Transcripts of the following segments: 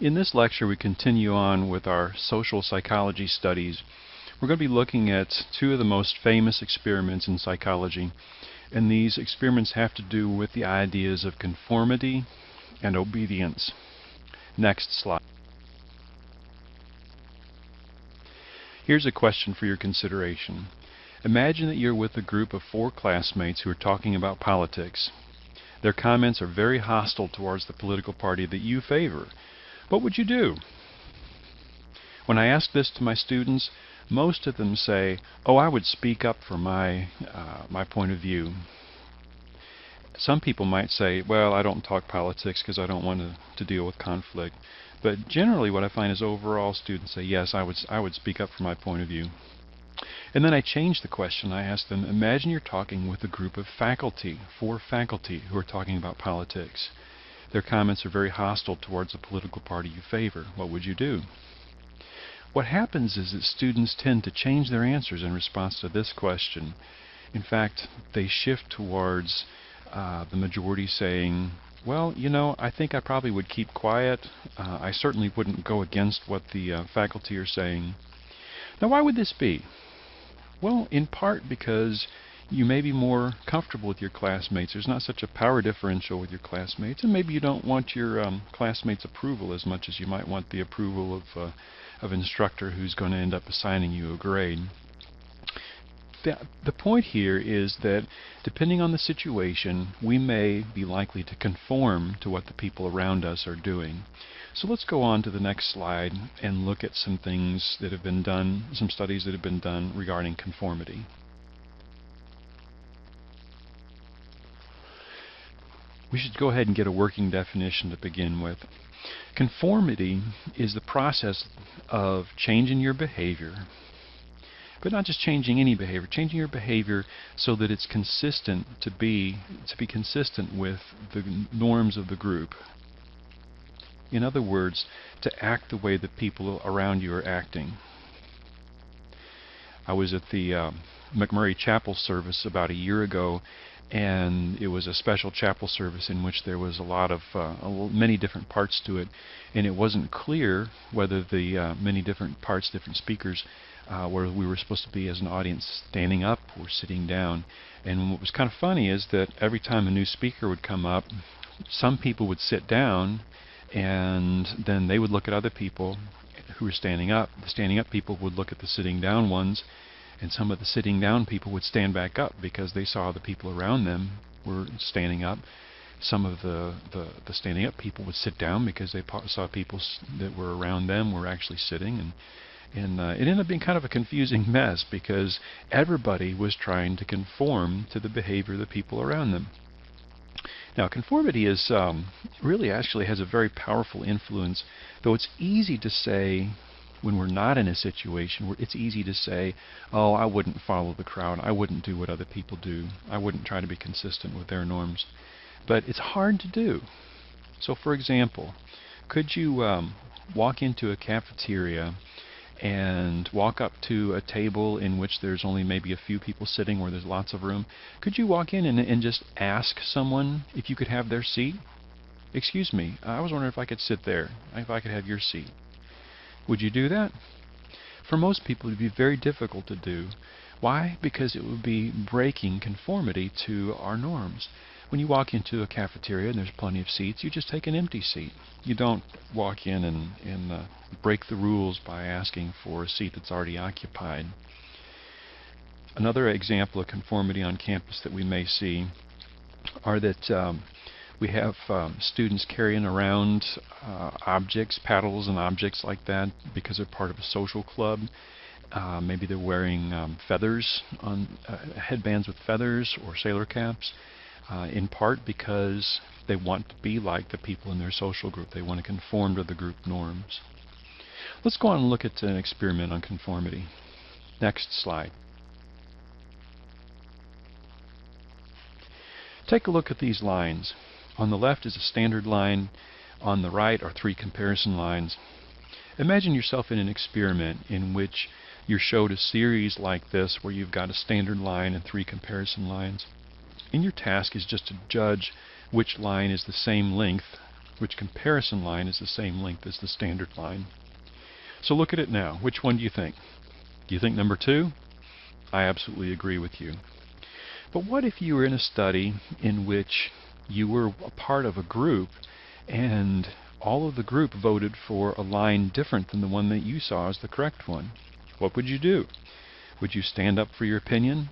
In this lecture, we continue on with our social psychology studies. We're going to be looking at two of the most famous experiments in psychology, and these experiments have to do with the ideas of conformity and obedience. Next slide. Here's a question for your consideration. Imagine that you're with a group of 4 classmates who are talking about politics. Their comments are very hostile towards the political party that you favor. What would you do? When I ask this to my students, most of them say, "Oh, I would speak up for my point of view." Some people might say, "Well, I don't talk politics because I don't want to deal with conflict." But generally what I find is overall students say, "Yes, I would speak up for my point of view." And then I change the question. I ask them, imagine you're talking with a group of faculty, 4 faculty who are talking about politics. Their comments are very hostile towards the political party you favor. What would you do? What happens is that students tend to change their answers in response to this question. In fact, they shift towards the majority saying, "Well, I think I probably would keep quiet. I certainly wouldn't go against what the faculty are saying." Now, why would this be? Well, in part because you may be more comfortable with your classmates. There's not such a power differential with your classmates, and maybe you don't want your classmates' approval as much as you might want the approval of an instructor who's going to end up assigning you a grade. The point here is that depending on the situation, we may be likely to conform to what the people around us are doing. So let's go on to the next slide and look at some things that have been done, some studies that have been done regarding conformity. We should go ahead and get a working definition to begin with. Conformity is the process of changing your behavior, but not just changing any behavior, changing your behavior so that it's consistent to be consistent with the norms of the group. In other words, to act the way that people around you are acting. I was at the McMurray Chapel service about a year ago, and it was a special chapel service in which there was a lot of many different parts to it, and it wasn't clear whether the many different parts, different speakers, where we were supposed to be as an audience standing up or sitting down. And what was kind of funny is that every time a new speaker would come up, some people would sit down, and then they would look at other people who were standing up. The standing up people would look at the sitting down ones, and some of the sitting down people would stand back up because they saw the people around them were standing up. Some of the standing up people would sit down because they saw people that were around them were actually sitting, and it ended up being kind of a confusing mess because everybody was trying to conform to the behavior of the people around them. Now, conformity is really actually has a very powerful influence, though it's easy to say when we're not in a situation where it's easy to say, "Oh, I wouldn't follow the crowd. I wouldn't do what other people do. I wouldn't try to be consistent with their norms." But it's hard to do. So, for example, could you walk into a cafeteria and walk up to a table in which there's only maybe a few people sitting where there's lots of room? Could you walk in and just ask someone if you could have their seat? "Excuse me, I was wondering if I could sit there, if I could have your seat." Would you do that? For most people, it would be very difficult to do. Why? Because it would be breaking conformity to our norms. When you walk into a cafeteria and there's plenty of seats, you just take an empty seat. You don't walk in and break the rules by asking for a seat that's already occupied. Another example of conformity on campus that we may see are that we have students carrying around objects, paddles and objects like that because they're part of a social club. Maybe they're wearing feathers on headbands with feathers or sailor caps, in part because they want to be like the people in their social group. They want to conform to the group norms. Let's go on and look at an experiment on conformity. Next slide. Take a look at these lines. On the left is a standard line. On the right are 3 comparison lines. Imagine yourself in an experiment in which you're showed a series like this where you've got a standard line and 3 comparison lines. And your task is just to judge which line is the same length which comparison line is the same length as the standard line. So look at it now. Which one do you think? Do you think number 2? I absolutely agree with you. But what if you were in a study in which you were a part of a group and all of the group voted for a line different than the one that you saw as the correct one? What would you do? Would you stand up for your opinion?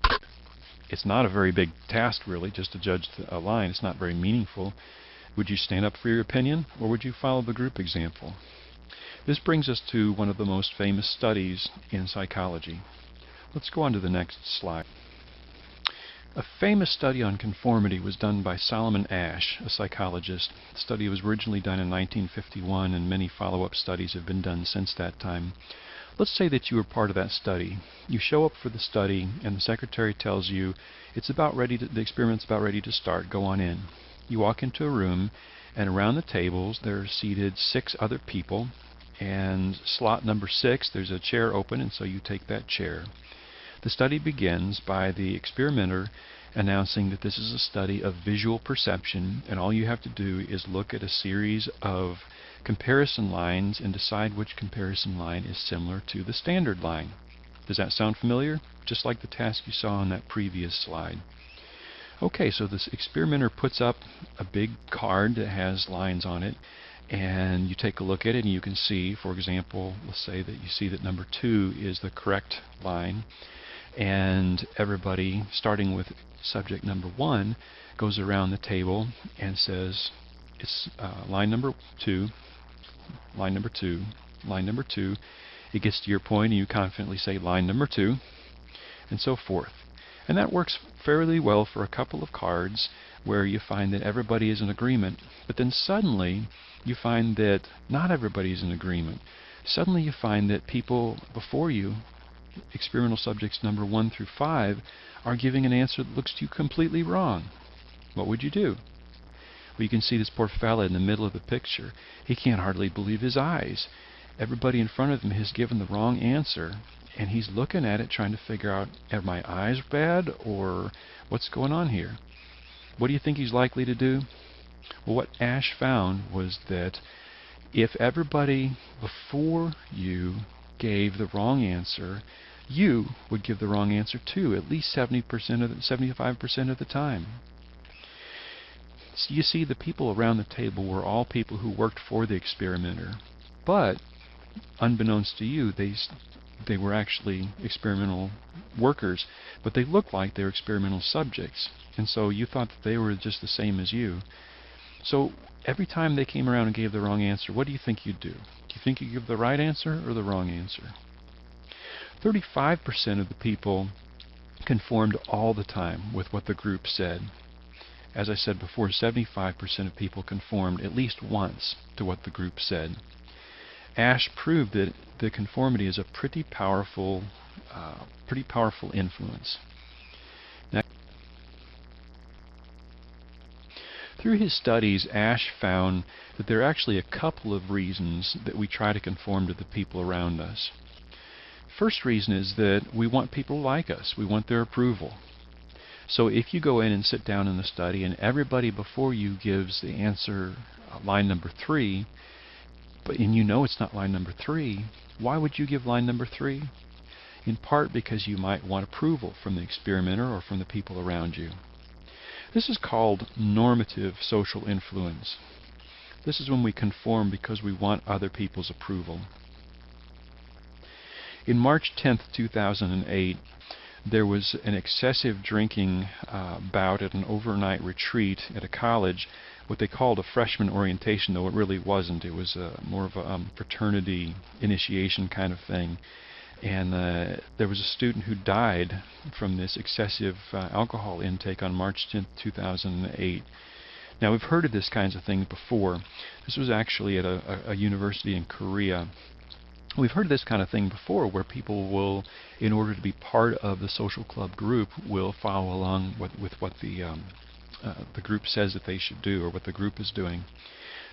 It's not a very big task, really, just to judge a line. It's not very meaningful. Would you stand up for your opinion, or would you follow the group example? This brings us to one of the most famous studies in psychology. Let's go on to the next slide. A famous study on conformity was done by Solomon Asch, a psychologist. The study was originally done in 1951, and many follow-up studies have been done since that time. Let's say that you were part of that study. You show up for the study, and the secretary tells you the experiment's about ready to start. Go on in. You walk into a room, and around the tables there are seated 6 other people, and slot number 6, there's a chair open, and so you take that chair. The study begins by the experimenter announcing that this is a study of visual perception, and all you have to do is look at a series of comparison lines and decide which comparison line is similar to the standard line. Does that sound familiar? Just like the task you saw on that previous slide. Okay, so this experimenter puts up a big card that has lines on it, and you take a look at it and you can see, for example, let's say that you see that number 2 is the correct line, and everybody, starting with subject number 1, goes around the table and says, it's line number 2, line number 2, line number 2. It gets to your point and you confidently say line number 2, and so forth. And that works fairly well for a couple of cards where you find that everybody is in agreement, but then suddenly you find that not everybody is in agreement. Suddenly you find that people before you, experimental subjects number 1 through 5, are giving an answer that looks to you completely wrong. What would you do? Well, you can see this poor fella in the middle of the picture. He can't hardly believe his eyes. Everybody in front of him has given the wrong answer, and he's looking at it trying to figure out, are my eyes bad, or what's going on here? What do you think he's likely to do? Well, what Asch found was that if everybody before you gave the wrong answer, you would give the wrong answer too, at least 75% of the time. So you see, the people around the table were all people who worked for the experimenter, but unbeknownst to you, they were actually experimental workers, but they looked like they were experimental subjects, and so you thought that they were just the same as you. So every time they came around and gave the wrong answer, what do you think you'd do? Do you think you'd give the right answer or the wrong answer? 35% of the people conformed all the time with what the group said. As I said before, 75% of people conformed at least once to what the group said. Asch proved that the conformity is a pretty powerful influence. Now, through his studies, Asch found that there are actually a couple of reasons that we try to conform to the people around us. First reason is that we want people to like us. We want their approval. So if you go in and sit down in the study and everybody before you gives the answer line number 3, and you know it's not line number 3, why would you give line number 3? In part because you might want approval from the experimenter or from the people around you. This is called normative social influence. This is when we conform because we want other people's approval. In March 10th, 2008, there was an excessive drinking bout at an overnight retreat at a college, what they called a freshman orientation, though it really wasn't. It was more of a fraternity initiation kind of thing. And there was a student who died from this excessive alcohol intake on March 10th, 2008. Now, we've heard of this kinds of thing before. This was actually at a university in Korea. We've heard of this kind of thing before, where people will, in order to be part of the social club group, will follow along with what the group says that they should do, or what the group is doing.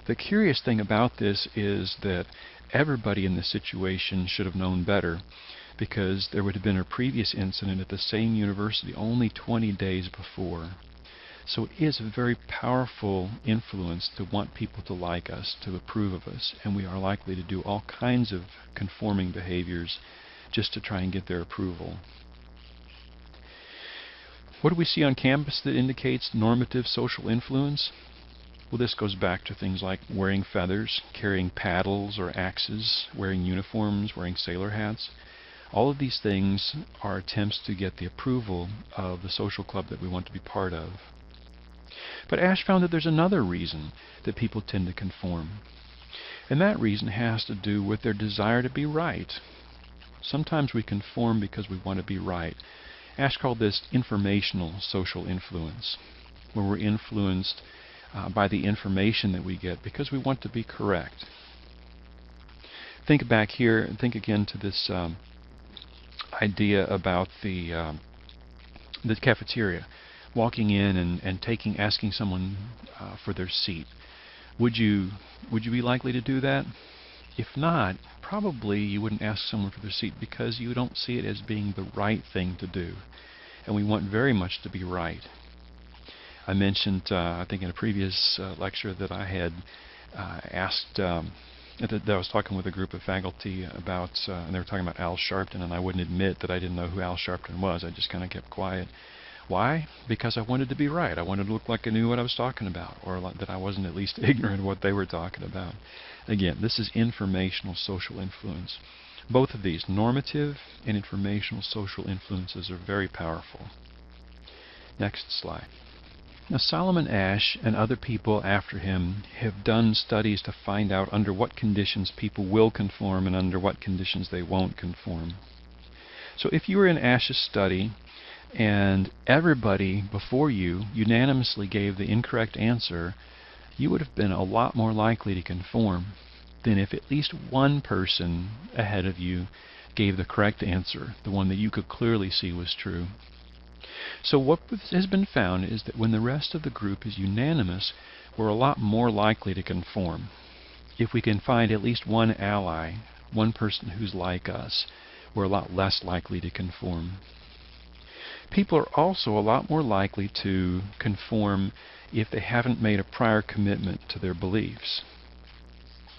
The curious thing about this is that everybody in this situation should have known better, because there would have been a previous incident at the same university only 20 days before. So it is a very powerful influence to want people to like us, to approve of us, and we are likely to do all kinds of conforming behaviors just to try and get their approval. What do we see on campus that indicates normative social influence? Well, this goes back to things like wearing feathers, carrying paddles or axes, wearing uniforms, wearing sailor hats. All of these things are attempts to get the approval of the social club that we want to be part of. But Ash found that there's another reason that people tend to conform. And that reason has to do with their desire to be right. Sometimes we conform because we want to be right. Ash called this informational social influence, where we're influenced by the information that we get because we want to be correct. Think back here and think again to this idea about the cafeteria. Walking in and asking someone for their seat. Would you be likely to do that? If not, probably you wouldn't ask someone for their seat because you don't see it as being the right thing to do. And we want very much to be right. I mentioned, I think in a previous lecture that I had asked, that I was talking with a group of faculty about, and they were talking about Al Sharpton, and I wouldn't admit that I didn't know who Al Sharpton was. I just kind of kept quiet. Why? Because I wanted to be right. I wanted to look like I knew what I was talking about, or that I wasn't at least ignorant of what they were talking about. Again, this is informational social influence. Both of these, normative and informational social influences, are very powerful. Next slide. Now, Solomon Asch and other people after him have done studies to find out under what conditions people will conform and under what conditions they won't conform. So if you were in Asch's study and everybody before you unanimously gave the incorrect answer, you would have been a lot more likely to conform than if at least one person ahead of you gave the correct answer, the one that you could clearly see was true. So what has been found is that when the rest of the group is unanimous, we're a lot more likely to conform. If we can find at least one ally, one person who's like us, we're a lot less likely to conform. People are also a lot more likely to conform if they haven't made a prior commitment to their beliefs.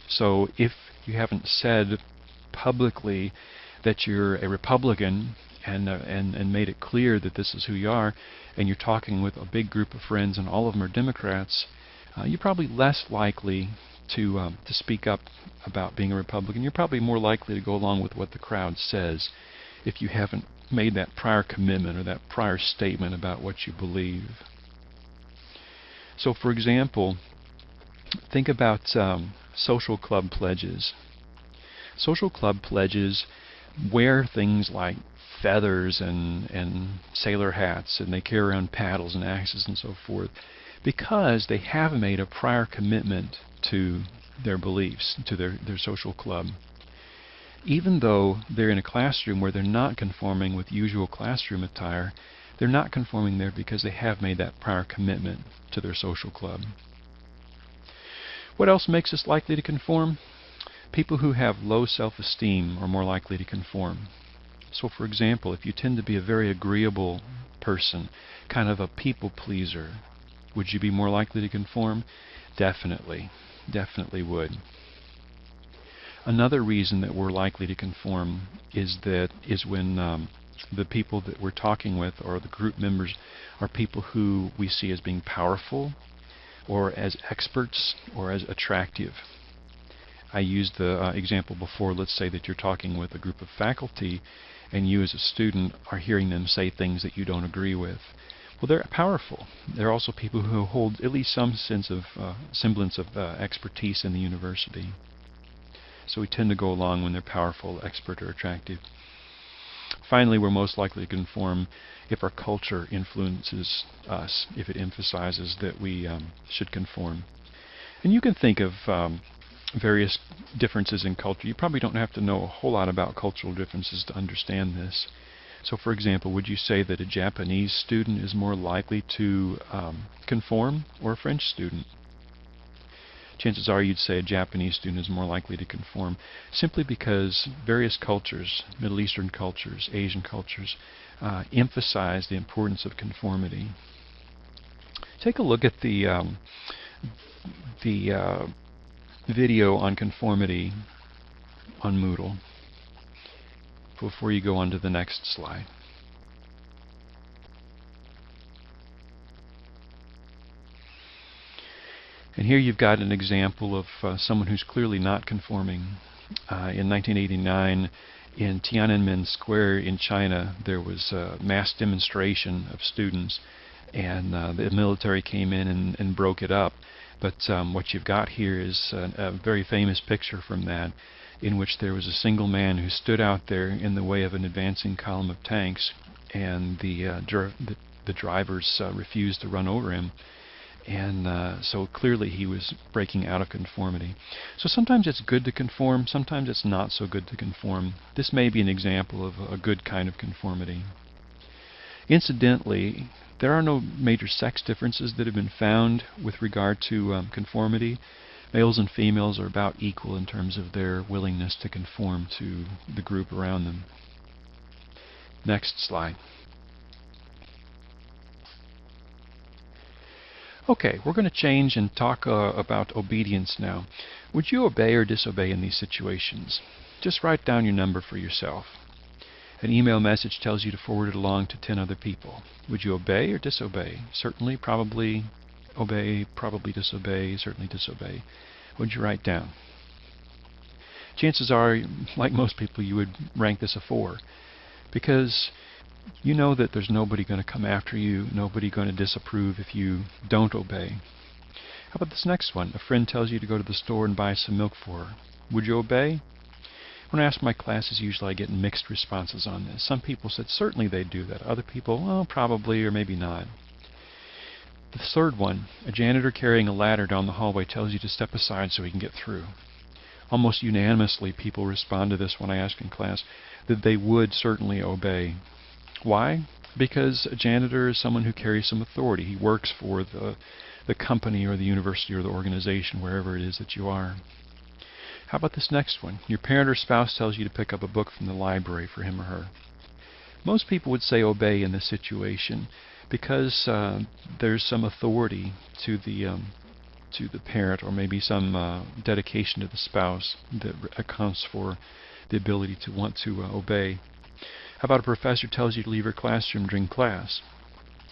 So if you haven't said publicly that you're a Republican and made it clear that this is who you are, and you're talking with a big group of friends and all of them are Democrats, you're probably less likely to speak up about being a Republican. You're probably more likely to go along with what the crowd says if you haven't made that prior commitment or that prior statement about what you believe. So, for example, think about social club pledges. Social club pledges wear things like feathers and sailor hats, and they carry around paddles and axes and so forth because they have made a prior commitment to their beliefs, to their social club. Even though they're in a classroom where they're not conforming with usual classroom attire, they're not conforming there because they have made that prior commitment to their social club. What else makes us likely to conform? People who have low self-esteem are more likely to conform. So, for example, if you tend to be a very agreeable person, kind of a people pleaser, would you be more likely to conform? Definitely. Definitely would. Another reason that we're likely to conform is when the people that we're talking with or the group members are people who we see as being powerful or as experts or as attractive. I used the example before. Let's say that you're talking with a group of faculty and you as a student are hearing them say things that you don't agree with. Well, they're powerful. They're also people who hold at least some semblance of expertise in the university. So we tend to go along when they're powerful, expert, or attractive. Finally, we're most likely to conform if our culture influences us, if it emphasizes that we should conform. And you can think of various differences in culture. You probably don't have to know a whole lot about cultural differences to understand this. So, for example, would you say that a Japanese student is more likely to conform or a French student? Chances are you'd say a Japanese student is more likely to conform simply because various cultures, Middle Eastern cultures, Asian cultures, emphasize the importance of conformity. Take a look at the video on conformity on Moodle before you go on to the next slide. And here you've got an example of someone who's clearly not conforming. In 1989, in Tiananmen Square in China, there was a mass demonstration of students, and the military came in and broke it up. But what you've got here is a very famous picture from that, in which there was a single man who stood out there in the way of an advancing column of tanks, and the drivers refused to run over him. And so clearly he was breaking out of conformity. So sometimes it's good to conform, sometimes it's not so good to conform. This may be an example of a good kind of conformity. Incidentally, there are no major sex differences that have been found with regard to conformity. Males and females are about equal in terms of their willingness to conform to the group around them. Next slide. Okay, we're going to change and talk about obedience now. Would you obey or disobey in these situations? Just write down your number for yourself. An email message tells you to forward it along to 10 other people. Would you obey or disobey? Certainly, probably, obey, probably disobey, certainly disobey. What would you write down? Chances are, like most people, you would rank this a 4, because you know that there's nobody going to come after you, nobody going to disapprove if you don't obey. How about this next one? A friend tells you to go to the store and buy some milk for her. Would you obey? When I ask my classes, usually I get mixed responses on this. Some people said certainly they'd do that. Other people, well, probably or maybe not. The third one, a janitor carrying a ladder down the hallway tells you to step aside so he can get through. Almost unanimously, people respond to this when I ask in class that they would certainly obey. Why? Because a janitor is someone who carries some authority. He works for the company or the university or the organization, wherever it is that you are. How about this next one? Your parent or spouse tells you to pick up a book from the library for him or her. Most people would say obey in this situation because there's some authority to the parent, or maybe some dedication to the spouse that accounts for the ability to want to obey. How about a professor tells you to leave your classroom during class?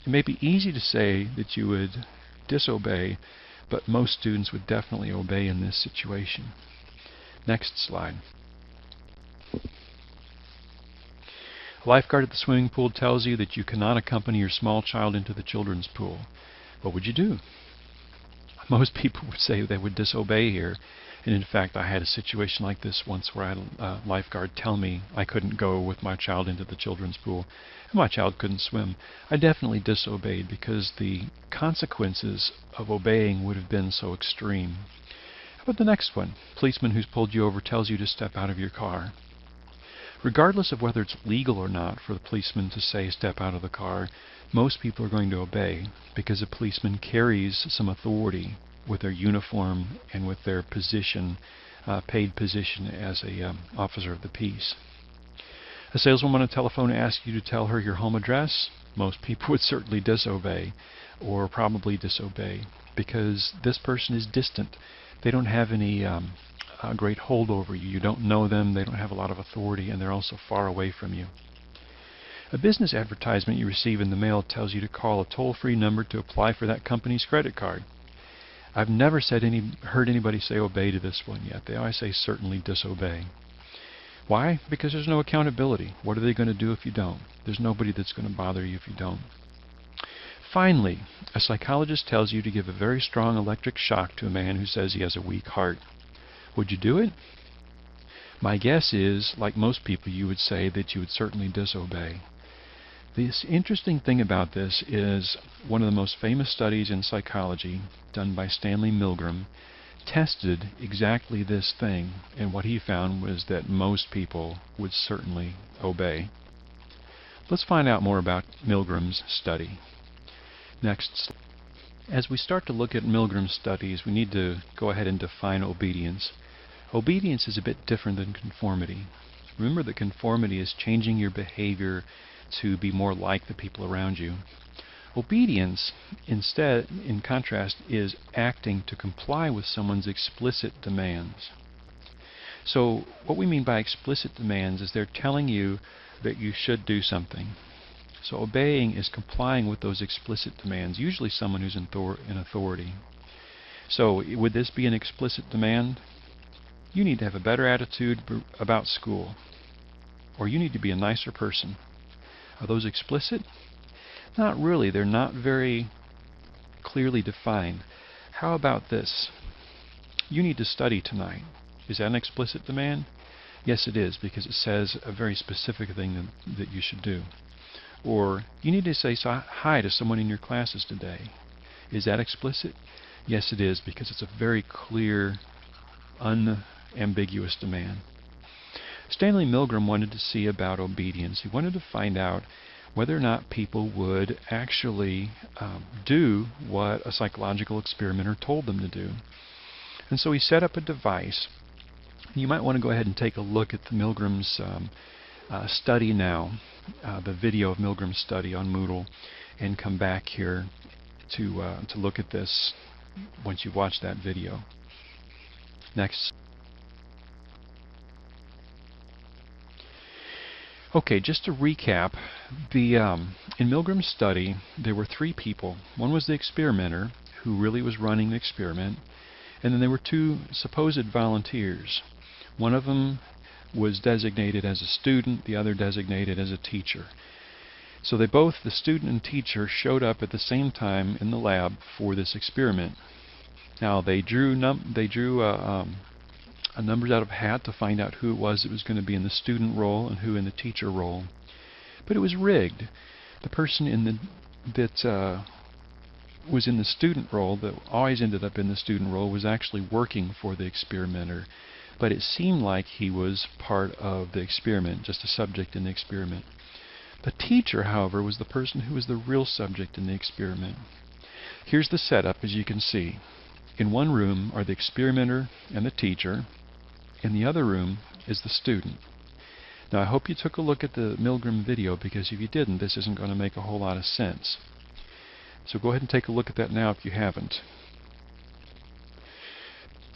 It may be easy to say that you would disobey, but most students would definitely obey in this situation. Next slide. A lifeguard at the swimming pool tells you that you cannot accompany your small child into the children's pool. What would you do? Most people would say they would disobey here. And in fact, I had a situation like this once where I had a lifeguard tell me I couldn't go with my child into the children's pool, and my child couldn't swim. I definitely disobeyed because the consequences of obeying would have been so extreme. How about the next one? A policeman who's pulled you over tells you to step out of your car. Regardless of whether it's legal or not for the policeman to say step out of the car, most people are going to obey because a policeman carries some authority with their uniform and with their position, paid position as a officer of the peace. A saleswoman on the telephone asks you to tell her your home address. Most people would certainly disobey, or probably disobey, because this person is distant. They don't have any great hold over you. You don't know them, they don't have a lot of authority, and they're also far away from you. A business advertisement you receive in the mail tells you to call a toll-free number to apply for that company's credit card. I've never heard anybody say obey to this one yet. They always say certainly disobey. Why? Because there's no accountability. What are they going to do if you don't? There's nobody that's going to bother you if you don't. Finally, a psychologist tells you to give a very strong electric shock to a man who says he has a weak heart. Would you do it? My guess is, like most people, you would say that you would certainly disobey. The interesting thing about this is one of the most famous studies in psychology, done by Stanley Milgram, tested exactly this thing, and what he found was that most people would certainly obey. Let's find out more about Milgram's study. Next. As we start to look at Milgram's studies, we need to go ahead and define obedience. Obedience is a bit different than conformity. Remember that conformity is changing your behavior to be more like the people around you. Obedience, instead, in contrast, is acting to comply with someone's explicit demands. So what we mean by explicit demands is they're telling you that you should do something. So obeying is complying with those explicit demands, usually someone who's in authority. So would this be an explicit demand? You need to have a better attitude about school, or you need to be a nicer person. Are those explicit? Not really. They're not very clearly defined. How about this? You need to study tonight. Is that an explicit demand? Yes, it is, because it says a very specific thing that you should do. Or you need to say hi to someone in your classes today. Is that explicit? Yes, it is, because it's a very clear, unambiguous demand. Stanley Milgram wanted to see about obedience. He wanted to find out whether or not people would actually do what a psychological experimenter told them to do. And so he set up a device. You might want to go ahead and take a look at the Milgram's study now, the video of Milgram's study on Moodle, and come back here to look at this once you've watched that video. Next. Okay, just to recap, in Milgram's study, there were 3 people. One was the experimenter, who really was running the experiment, and then there were 2 supposed volunteers. One of them was designated as a student, the other designated as a teacher. So they both, the student and teacher, showed up at the same time in the lab for this experiment. Now they drew numbers out of a hat to find out who it was that was going to be in the student role and who in the teacher role. But it was rigged. The person that was in the student role, that always ended up in the student role, was actually working for the experimenter. But it seemed like he was part of the experiment, just a subject in the experiment. The teacher, however, was the person who was the real subject in the experiment. Here's the setup, as you can see. In one room are the experimenter and the teacher. In the other room is the student. Now I hope you took a look at the Milgram video, because if you didn't, this isn't going to make a whole lot of sense. So go ahead and take a look at that now if you haven't.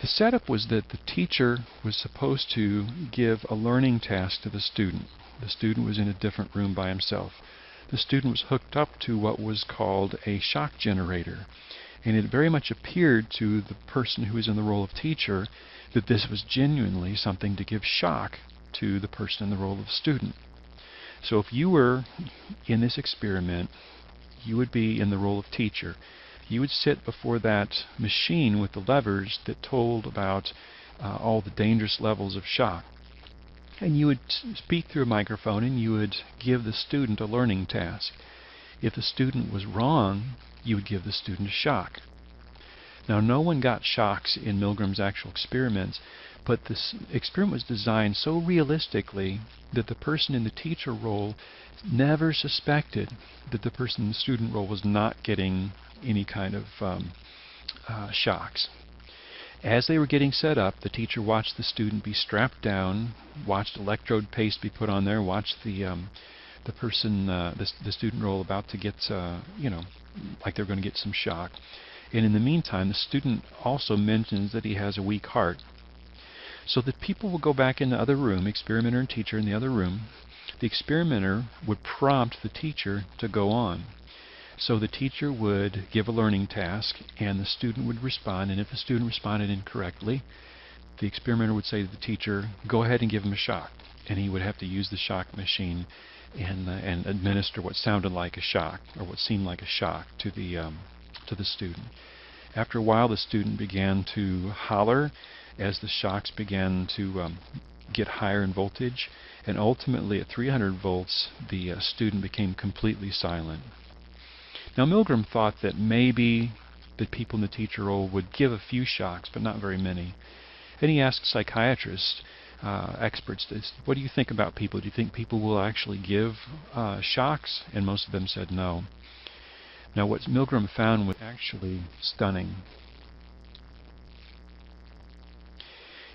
The setup was that the teacher was supposed to give a learning task to the student. The student was in a different room by himself. The student was hooked up to what was called a shock generator. And it very much appeared to the person who was in the role of teacher that this was genuinely something to give shock to the person in the role of student. So if you were in this experiment, you would be in the role of teacher. You would sit before that machine with the levers that told about all the dangerous levels of shock. And you would speak through a microphone and you would give the student a learning task. If the student was wrong, you would give the student a shock. Now, no one got shocks in Milgram's actual experiments, but this experiment was designed so realistically that the person in the teacher role never suspected that the person in the student role was not getting any kind of shocks. As they were getting set up, the teacher watched the student be strapped down, watched electrode paste be put on there, watched the student role about to get, like they're going to get some shock. And in the meantime, the student also mentions that he has a weak heart. So the people will go back in the other room, experimenter and teacher in the other room. The experimenter would prompt the teacher to go on. So the teacher would give a learning task, and the student would respond. And if the student responded incorrectly, the experimenter would say to the teacher, go ahead and give him a shock. And he would have to use the shock machine and administer what sounded like a shock, or what seemed like a shock, to the student. After a while, the student began to holler as the shocks began to get higher in voltage, and ultimately at 300 volts, the student became completely silent. Now, Milgram thought that maybe the people in the teacher role would give a few shocks, but not very many. And he asked psychiatrists, experts, what do you think about people? Do you think people will actually give shocks? And most of them said no. Now, what Milgram found was actually stunning.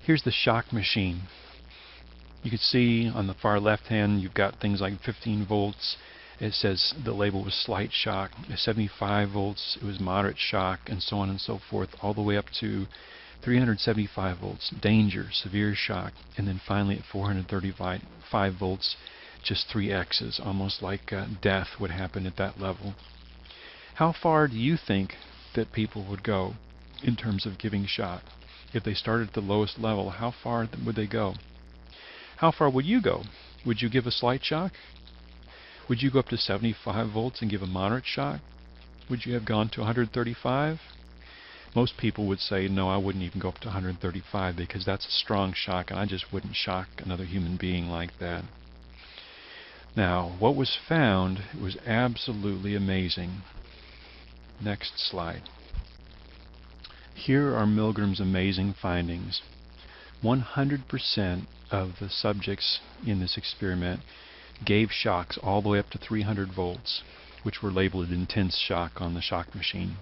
Here's the shock machine. You can see on the far left hand, you've got things like 15 volts, It says the label was slight shock. At 75 volts, it was moderate shock, and so on and so forth, all the way up to 375 volts, danger, severe shock, and then finally at 435 volts, just 3 X's, almost like death would happen at that level. How far do you think that people would go in terms of giving shock? If they started at the lowest level, how far would they go? How far would you go? Would you give a slight shock? Would you go up to 75 volts and give a moderate shock? Would you have gone to 135? Most people would say, no, I wouldn't even go up to 135 because that's a strong shock, and I just wouldn't shock another human being like that. Now, what was found was absolutely amazing. Next slide. Here are Milgram's amazing findings. 100% of the subjects in this experiment gave shocks all the way up to 300 volts, which were labeled intense shock on the shock machine.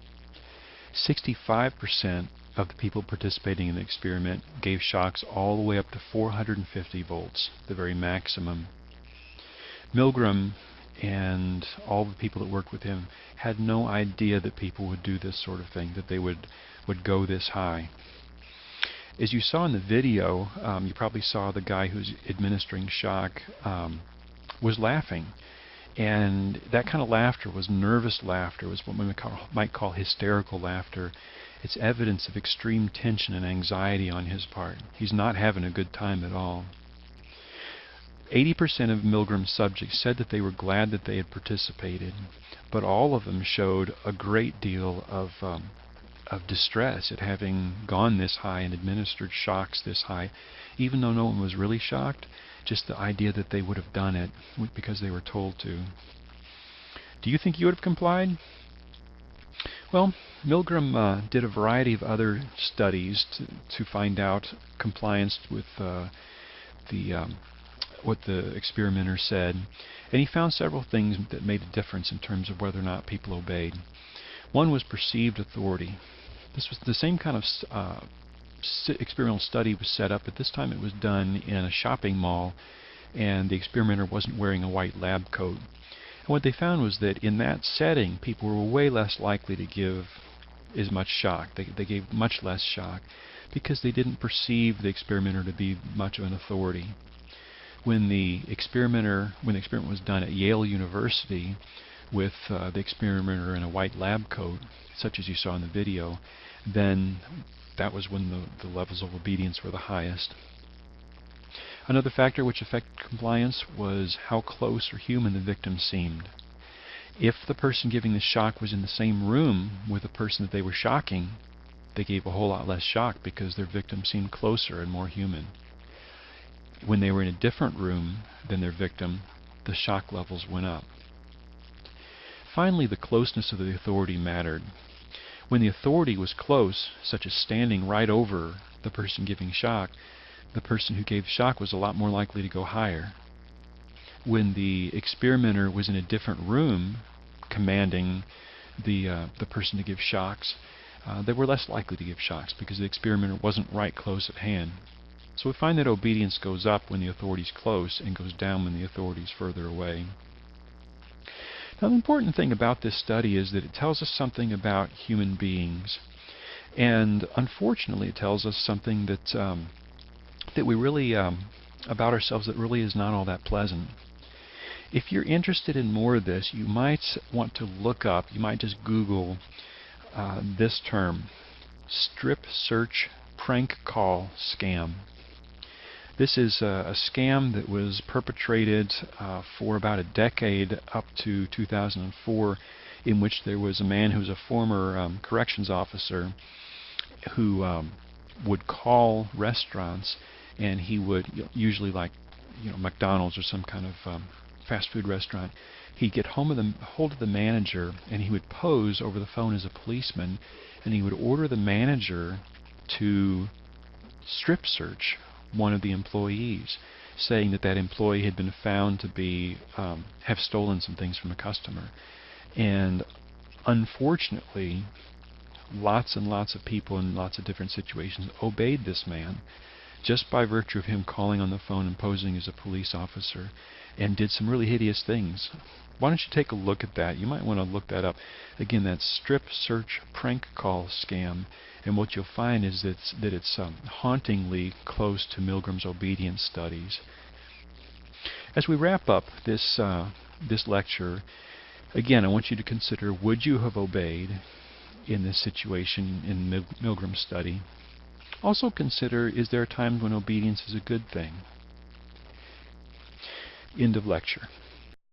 65% of the people participating in the experiment gave shocks all the way up to 450 volts, the very maximum. Milgram and all the people that worked with him had no idea that people would do this sort of thing, that they would go this high. As you saw in the video, you probably saw the guy who's administering shock was laughing. And that kind of laughter was nervous laughter, was what we might call hysterical laughter. It's evidence of extreme tension and anxiety on his part. He's not having a good time at all. 80% of Milgram's subjects said that they were glad that they had participated, but all of them showed a great deal of distress at having gone this high and administered shocks this high, even though no one was really shocked. Just the idea that they would have done it because they were told to. Do you think you would have complied? Well, Milgram did a variety of other studies to find out compliance with what the experimenter said, and he found several things that made a difference in terms of whether or not people obeyed. One was perceived authority. This was the same kind of experimental study was set up, but this time it was done in a shopping mall, and the experimenter wasn't wearing a white lab coat. And what they found was that in that setting, people were way less likely to give as much shock. They gave much less shock because they didn't perceive the experimenter to be much of an authority. When the experiment was done at Yale University with the experimenter in a white lab coat, such as you saw in the video, then that was when the levels of obedience were the highest. Another factor which affected compliance was how close or human the victim seemed. If the person giving the shock was in the same room with the person that they were shocking, they gave a whole lot less shock because their victim seemed closer and more human. When they were in a different room than their victim, the shock levels went up. Finally, the closeness of the authority mattered. When the authority was close, such as standing right over the person giving shock, the person who gave shock was a lot more likely to go higher. When the experimenter was in a different room commanding the person to give shocks, they were less likely to give shocks because the experimenter wasn't right close at hand. So we find that obedience goes up when the authority is close and goes down when the authority is further away. Now, the important thing about this study is that it tells us something about human beings, and unfortunately, it tells us something that we really about ourselves that really is not all that pleasant. If you're interested in more of this, you might want to look up. You might just Google this term: strip search prank call scam. This is a scam that was perpetrated for about a decade up to 2004, in which there was a man who was a former corrections officer who would call restaurants, and he would usually, like McDonald's or some kind of fast food restaurant, he'd get hold of the manager, and he would pose over the phone as a policeman, and he would order the manager to strip search one of the employees, saying that that employee had been found to be have stolen some things from a customer. And unfortunately, lots and lots of people in lots of different situations obeyed this man just by virtue of him calling on the phone and posing as a police officer, and did some really hideous things. Why don't you take a look at that? You might want to look that up. Again, that's strip search prank call scam. And what you'll find is that it's hauntingly close to Milgram's obedience studies. As we wrap up this lecture, again, I want you to consider, would you have obeyed in this situation in Milgram's study? Also consider, is there a time when obedience is a good thing? End of lecture.